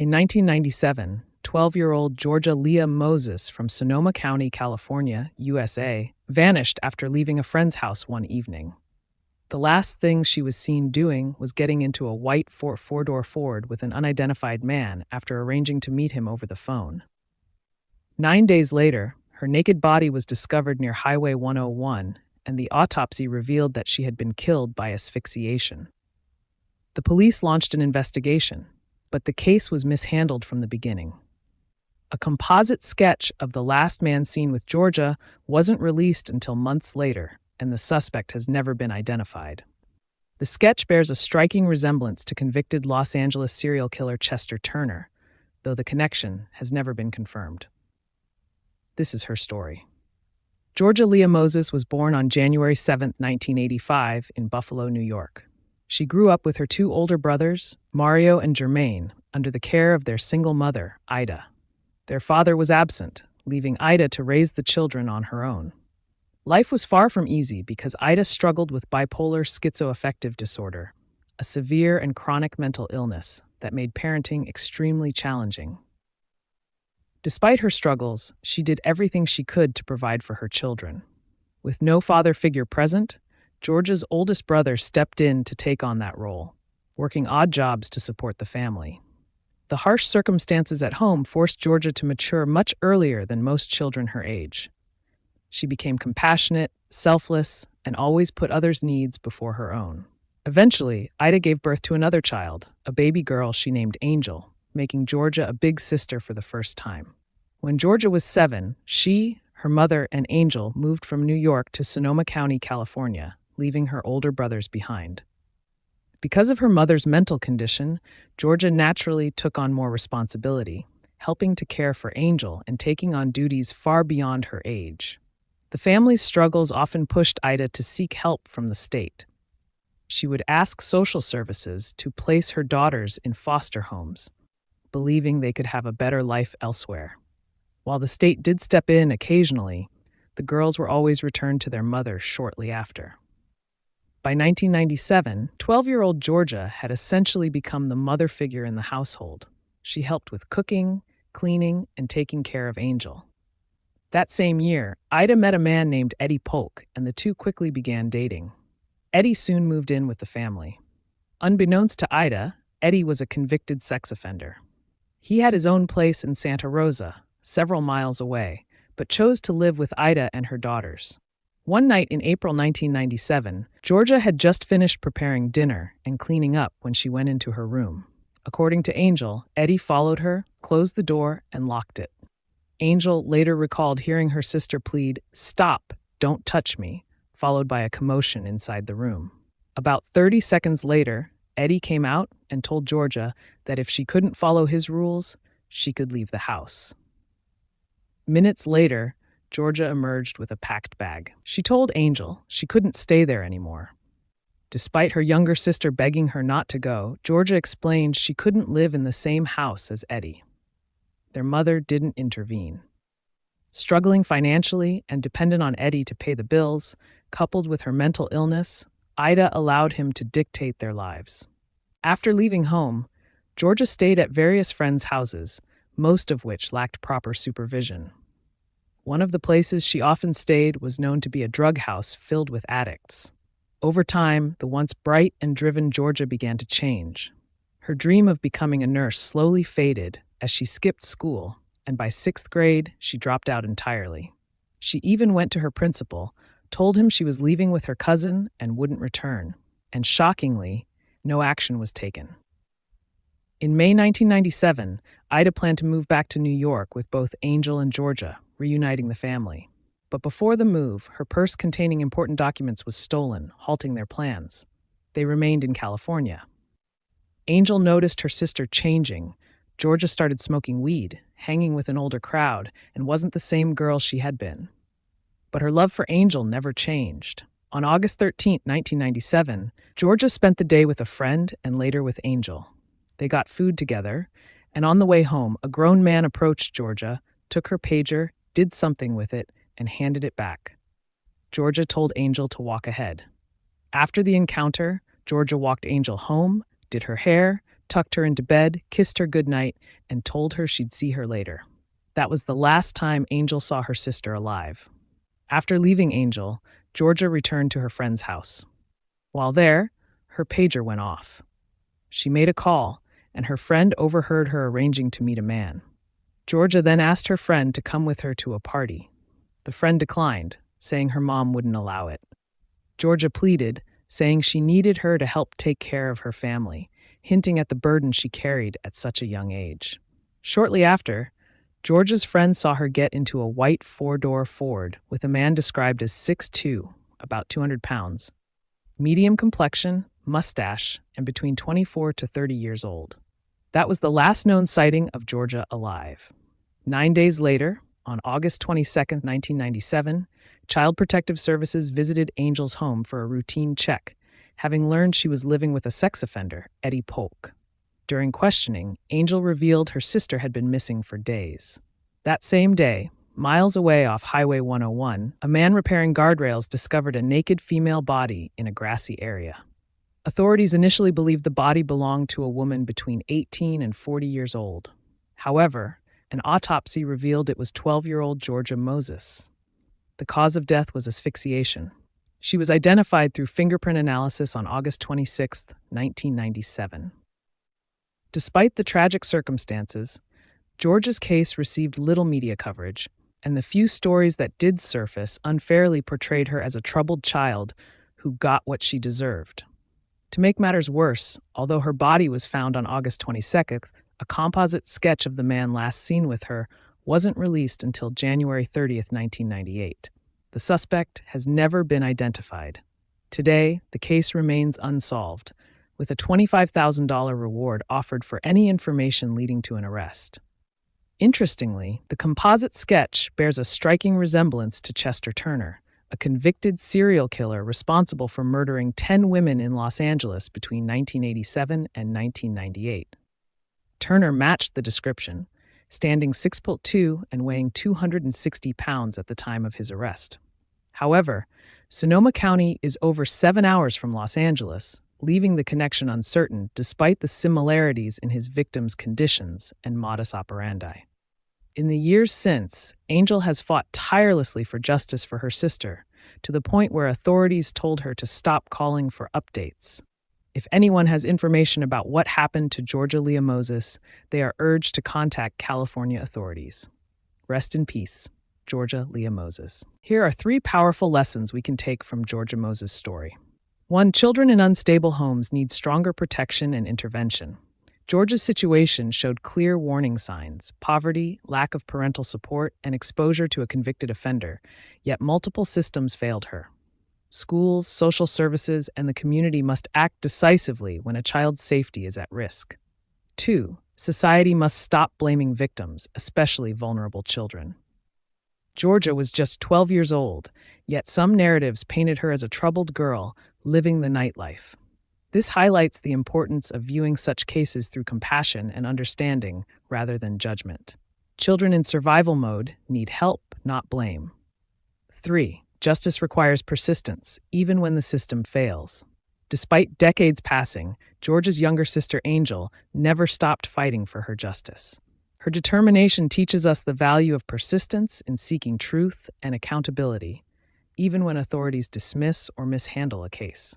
In 1997, 12-year-old Georgia Leah Moses from Sonoma County, California, USA, vanished after leaving a friend's house one evening. The last thing she was seen doing was getting into a white four-door Ford with an unidentified man after arranging to meet him over the phone. 9 days later, her naked body was discovered near Highway 101, and the autopsy revealed that she had been killed by asphyxiation. The police launched an investigation, but the case was mishandled from the beginning. A composite sketch of the last man seen with Georgia wasn't released until months later, and the suspect has never been identified. The sketch bears a striking resemblance to convicted Los Angeles serial killer Chester Turner, though the connection has never been confirmed. This is her story. Georgia Leah Moses was born on January 7, 1985, in Buffalo, New York. She grew up with her two older brothers, Mario and Jermaine, under the care of their single mother, Ida. Their father was absent, leaving Ida to raise the children on her own. Life was far from easy because Ida struggled with bipolar schizoaffective disorder, a severe and chronic mental illness that made parenting extremely challenging. Despite her struggles, she did everything she could to provide for her children. With no father figure present, Georgia's oldest brother stepped in to take on that role, working odd jobs to support the family. The harsh circumstances at home forced Georgia to mature much earlier than most children her age. She became compassionate, selfless, and always put others' needs before her own. Eventually, Ida gave birth to another child, a baby girl she named Angel, making Georgia a big sister for the first time. When Georgia was 7, she, her mother, and Angel moved from New York to Sonoma County, California, leaving her older brothers behind. Because of her mother's mental condition, Georgia naturally took on more responsibility, helping to care for Angel and taking on duties far beyond her age. The family's struggles often pushed Ida to seek help from the state. She would ask social services to place her daughters in foster homes, believing they could have a better life elsewhere. While the state did step in occasionally, the girls were always returned to their mother shortly after. By 1997, 12-year-old Georgia had essentially become the mother figure in the household. She helped with cooking, cleaning, and taking care of Angel. That same year, Ida met a man named Eddie Polk, and the two quickly began dating. Eddie soon moved in with the family. Unbeknownst to Ida, Eddie was a convicted sex offender. He had his own place in Santa Rosa, several miles away, but chose to live with Ida and her daughters. One night in April 1997, Georgia had just finished preparing dinner and cleaning up when she went into her room. According to Angel, Eddie followed her, closed the door, and locked it. Angel later recalled hearing her sister plead, "Stop, don't touch me," followed by a commotion inside the room. About 30 seconds later, Eddie came out and told Georgia that if she couldn't follow his rules, she could leave the house. Minutes later, Georgia emerged with a packed bag. She told Angel she couldn't stay there anymore. Despite her younger sister begging her not to go, Georgia explained she couldn't live in the same house as Eddie. Their mother didn't intervene. Struggling financially and dependent on Eddie to pay the bills, coupled with her mental illness, Ida allowed him to dictate their lives. After leaving home, Georgia stayed at various friends' houses, most of which lacked proper supervision. One of the places she often stayed was known to be a drug house filled with addicts. Over time, the once bright and driven Georgia began to change. Her dream of becoming a nurse slowly faded as she skipped school, and by 6th grade, she dropped out entirely. She even went to her principal, told him she was leaving with her cousin and wouldn't return, and shockingly, no action was taken. In May 1997, Ida planned to move back to New York with both Angel and Georgia, reuniting the family. But before the move, her purse containing important documents was stolen, halting their plans. They remained in California. Angel noticed her sister changing. Georgia started smoking weed, hanging with an older crowd, and wasn't the same girl she had been. But her love for Angel never changed. On August 13, 1997, Georgia spent the day with a friend and later with Angel. They got food together, and on the way home, a grown man approached Georgia, took her pager, did something with it, and handed it back. Georgia told Angel to walk ahead. After the encounter, Georgia walked Angel home, did her hair, tucked her into bed, kissed her goodnight, and told her she'd see her later. That was the last time Angel saw her sister alive. After leaving Angel, Georgia returned to her friend's house. While there, her pager went off. She made a call, and her friend overheard her arranging to meet a man. Georgia then asked her friend to come with her to a party. The friend declined, saying her mom wouldn't allow it. Georgia pleaded, saying she needed her to help take care of her family, hinting at the burden she carried at such a young age. Shortly after, Georgia's friend saw her get into a white four-door Ford with a man described as 6'2", about 200 pounds, medium complexion, mustache, and between 24 to 30 years old. That was the last known sighting of Georgia alive. 9 days later, on August 22, 1997, Child Protective Services visited Angel's home for a routine check, having learned she was living with a sex offender, Eddie Polk. During questioning, Angel revealed her sister had been missing for days. That same day, miles away off Highway 101, a man repairing guardrails discovered a naked female body in a grassy area. Authorities initially believed the body belonged to a woman between 18 and 40 years old. However, an autopsy revealed it was 12-year-old Georgia Moses. The cause of death was asphyxiation. She was identified through fingerprint analysis on August 26, 1997. Despite the tragic circumstances, Georgia's case received little media coverage, and the few stories that did surface unfairly portrayed her as a troubled child who got what she deserved. To make matters worse, although her body was found on August 22nd, a composite sketch of the man last seen with her wasn't released until January 30th, 1998. The suspect has never been identified. Today, the case remains unsolved, with a $25,000 reward offered for any information leading to an arrest. Interestingly, the composite sketch bears a striking resemblance to Chester Turner, a convicted serial killer responsible for murdering 10 women in Los Angeles between 1987 and 1998. Turner matched the description, standing 6'2" and weighing 260 pounds at the time of his arrest. However, Sonoma County is over 7 hours from Los Angeles, leaving the connection uncertain despite the similarities in his victim's conditions and modus operandi. In the years since, Angel has fought tirelessly for justice for her sister, to the point where authorities told her to stop calling for updates. If anyone has information about what happened to Georgia Leah Moses, they are urged to contact California authorities. Rest in peace, Georgia Leah Moses. Here are 3 powerful lessons we can take from Georgia Moses' story. 1. Children in unstable homes need stronger protection and intervention. Georgia's situation showed clear warning signs: poverty, lack of parental support, and exposure to a convicted offender, yet multiple systems failed her. Schools, social services, and the community must act decisively when a child's safety is at risk. 2. Society must stop blaming victims, especially vulnerable children. Georgia was just 12 years old, yet some narratives painted her as a troubled girl living the nightlife. This highlights the importance of viewing such cases through compassion and understanding rather than judgment. Children in survival mode need help, not blame. 3. Justice requires persistence, even when the system fails. Despite decades passing, Georgia's younger sister Angel never stopped fighting for her justice. Her determination teaches us the value of persistence in seeking truth and accountability, even when authorities dismiss or mishandle a case.